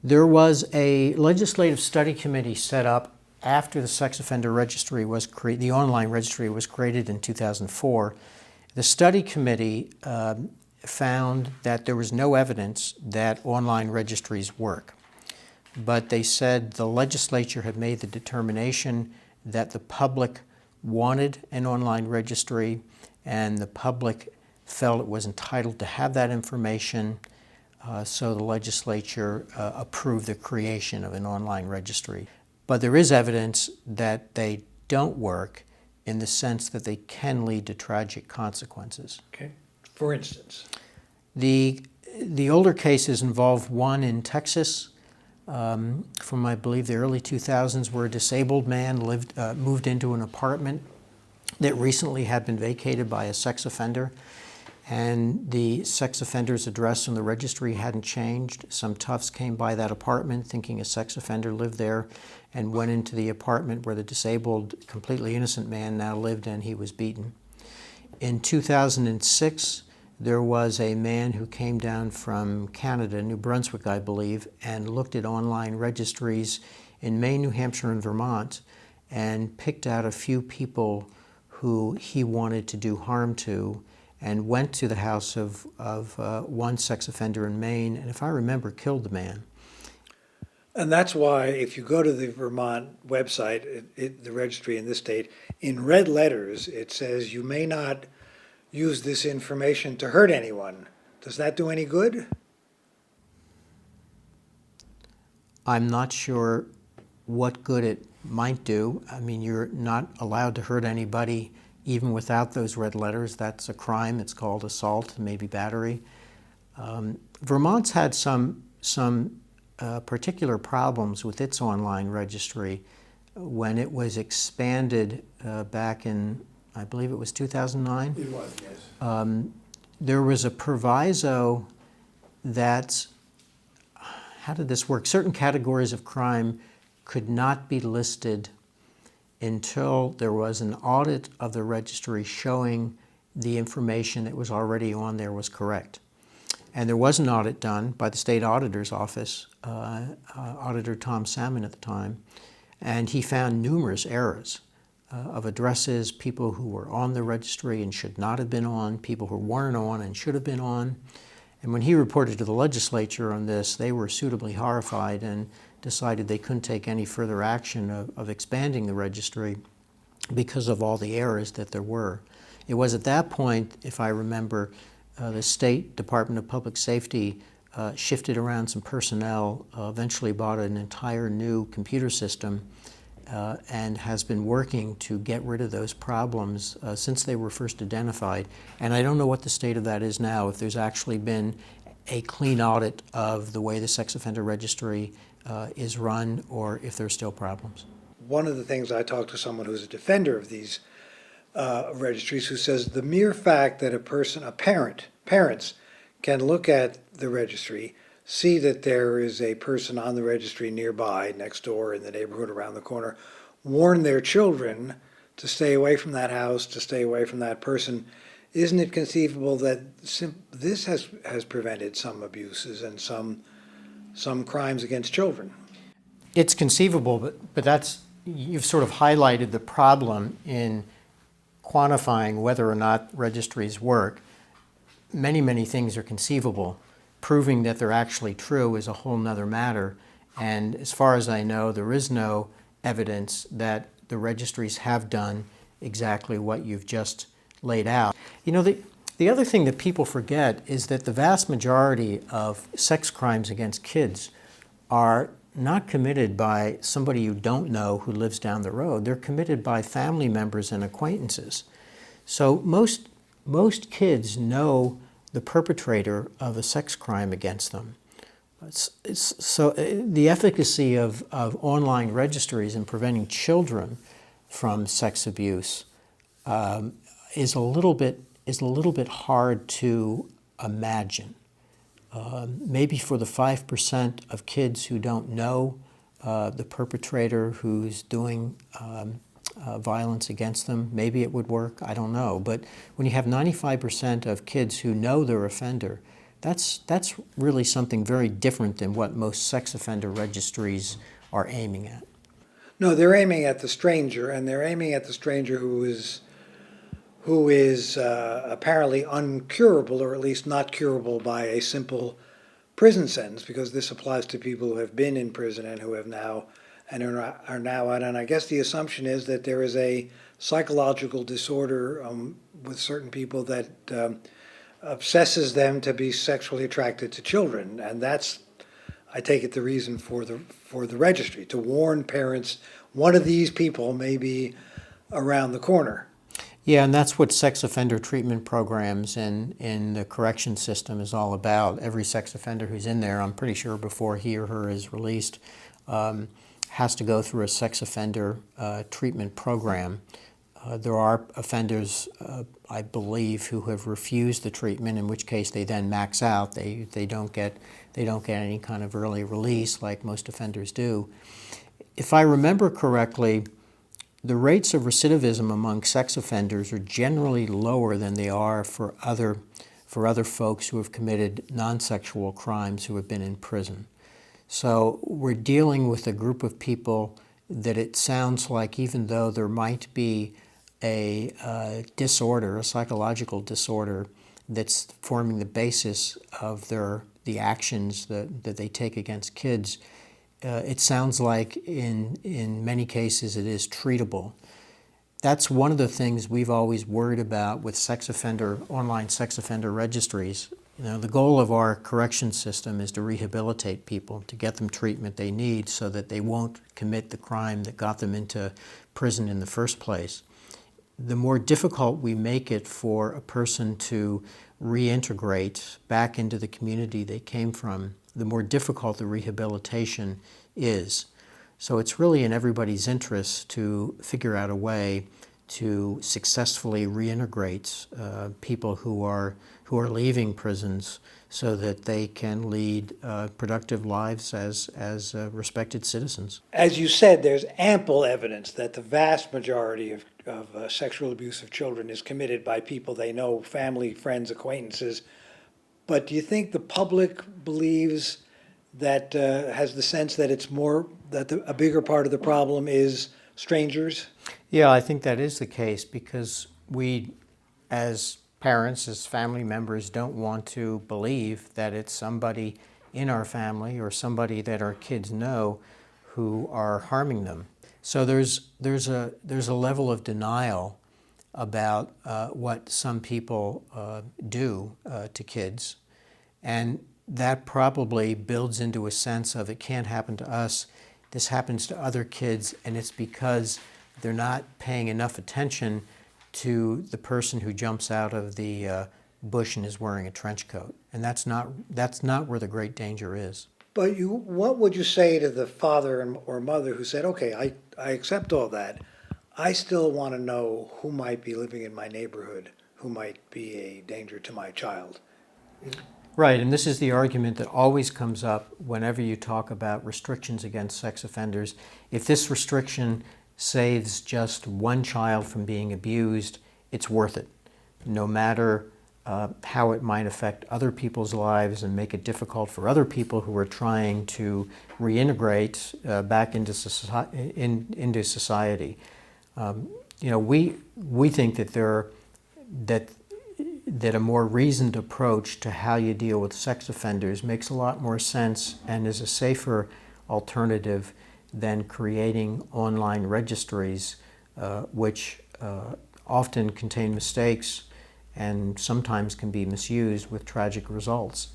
There was a legislative study committee set up after the Sex Offender Registry was created, the online registry was created in 2004. The study committee found that there was no evidence that online registries work. But they said the legislature had made the determination that the public wanted an online registry and the public felt it was entitled to have that information. So the legislature approved the creation of an online registry. But there is evidence that they don't work in the sense that they can lead to tragic consequences. Okay. For instance? The older cases involve one in Texas from, I believe, the early 2000s, where a disabled man moved into an apartment that recently had been vacated by a sex offender. And the sex offender's address on the registry hadn't changed. Some toughs came by that apartment thinking a sex offender lived there and went into the apartment where the disabled, completely innocent man now lived, and he was beaten. In 2006, there was a man who came down from Canada, New Brunswick, I believe, and looked at online registries in Maine, New Hampshire, and Vermont, and picked out a few people who he wanted to do harm to, and went to the house of one sex offender in Maine, and if I remember, killed the man. And that's why if you go to the Vermont website, the registry in this state, in red letters, it says you may not use this information to hurt anyone. Does that do any good? I'm not sure what good it might do. I mean, you're not allowed to hurt anybody even without those red letters. That's a crime. It's called assault, maybe battery. Vermont's had some particular problems with its online registry when it was expanded back in, I believe it was 2009. It was, yes. There was a proviso that, how did this work? Certain categories of crime could not be listed until there was an audit of the registry showing the information that was already on there was correct. And there was an audit done by the state auditor's office, Auditor Tom Salmon at the time, and he found numerous errors of addresses, people who were on the registry and should not have been on, people who weren't on and should have been on. And when he reported to the legislature on this, they were suitably horrified and decided they couldn't take any further action of expanding the registry because of all the errors that there were. It was at that point, if I remember, the State Department of Public Safety shifted around some personnel, eventually bought an entire new computer system, and has been working to get rid of those problems since they were first identified. And I don't know what the state of that is now, if there's actually been a clean audit of the way the sex offender registry is run, or if there's still problems. One of the things I talked to someone who's a defender of these registries, who says the mere fact that parents can look at the registry, see that there is a person on the registry nearby, next door, in the neighborhood, around the corner, warn their children to stay away from that house, to stay away from that person. Isn't it conceivable that this has prevented some abuses and some crimes against children? It's conceivable, but that's, you've sort of highlighted the problem in quantifying whether or not registries work. Many, many things are conceivable. Proving that they're actually true is a whole nother matter. And as far as I know, there is no evidence that the registries have done exactly what you've just laid out. You know, the other thing that people forget is that the vast majority of sex crimes against kids are not committed by somebody you don't know who lives down the road. They're committed by family members and acquaintances. So most kids know the perpetrator of a sex crime against them. So the efficacy of online registries in preventing children from sex abuse is a little bit hard to imagine. Maybe for the 5% of kids who don't know the perpetrator who's doing violence against them, maybe it would work, I don't know. But when you have 95% of kids who know their offender, That's really something very different than what most sex offender registries are aiming at. No, they're aiming at the stranger, and they're aiming at the stranger who is apparently uncurable, or at least not curable by a simple prison sentence, because this applies to people who have been in prison and who have now and are now out. And I guess the assumption is that there is a psychological disorder with certain people that obsesses them to be sexually attracted to children, and that's, I take it, the reason for the registry, to warn parents one of these people may be around the corner. Yeah, and that's what sex offender treatment programs in the correction system is all about. Every sex offender who's in there, I'm pretty sure before he or her is released, has to go through a sex offender treatment program. There are offenders, I believe, who have refused the treatment, in which case they then max out. They don't get any kind of early release like most offenders do. If I remember correctly, the rates of recidivism among sex offenders are generally lower than they are for other folks who have committed non-sexual crimes who have been in prison. So we're dealing with a group of people that it sounds like, even though there might be a disorder, a psychological disorder that's forming the basis of the actions that they take against kids, it sounds like in many cases it is treatable. That's one of the things we've always worried about with online sex offender registries. The goal of our correction system is to rehabilitate people, to get them treatment they need so that they won't commit the crime that got them into prison in the first place. The more difficult we make it for a person to reintegrate back into the community they came from, the more difficult the rehabilitation is. So it's really in everybody's interest to figure out a way to successfully reintegrate people who are leaving prisons so that they can lead productive lives as respected citizens. As you said, there's ample evidence that the vast majority of sexual abuse of children is committed by people they know, family, friends, acquaintances. But do you think the public believes that, has the sense that it's more, that a bigger part of the problem is strangers? Yeah, I think that is the case, because we, as parents, as family members, don't want to believe that it's somebody in our family or somebody that our kids know who are harming them. So there's a level of denial about what some people do to kids, and that probably builds into a sense of, it can't happen to us, this happens to other kids, and it's because they're not paying enough attention to the person who jumps out of the bush and is wearing a trench coat. And that's not where the great danger is. But what would you say to the father or mother who said, okay, I accept all that, I still want to know who might be living in my neighborhood, who might be a danger to my child? Right, and this is the argument that always comes up whenever you talk about restrictions against sex offenders. If this restriction saves just one child from being abused, it's worth it, no matter how it might affect other people's lives and make it difficult for other people who are trying to reintegrate back into society. We think that a more reasoned approach to how you deal with sex offenders makes a lot more sense and is a safer alternative than creating online registries, which often contain mistakes and sometimes can be misused with tragic results.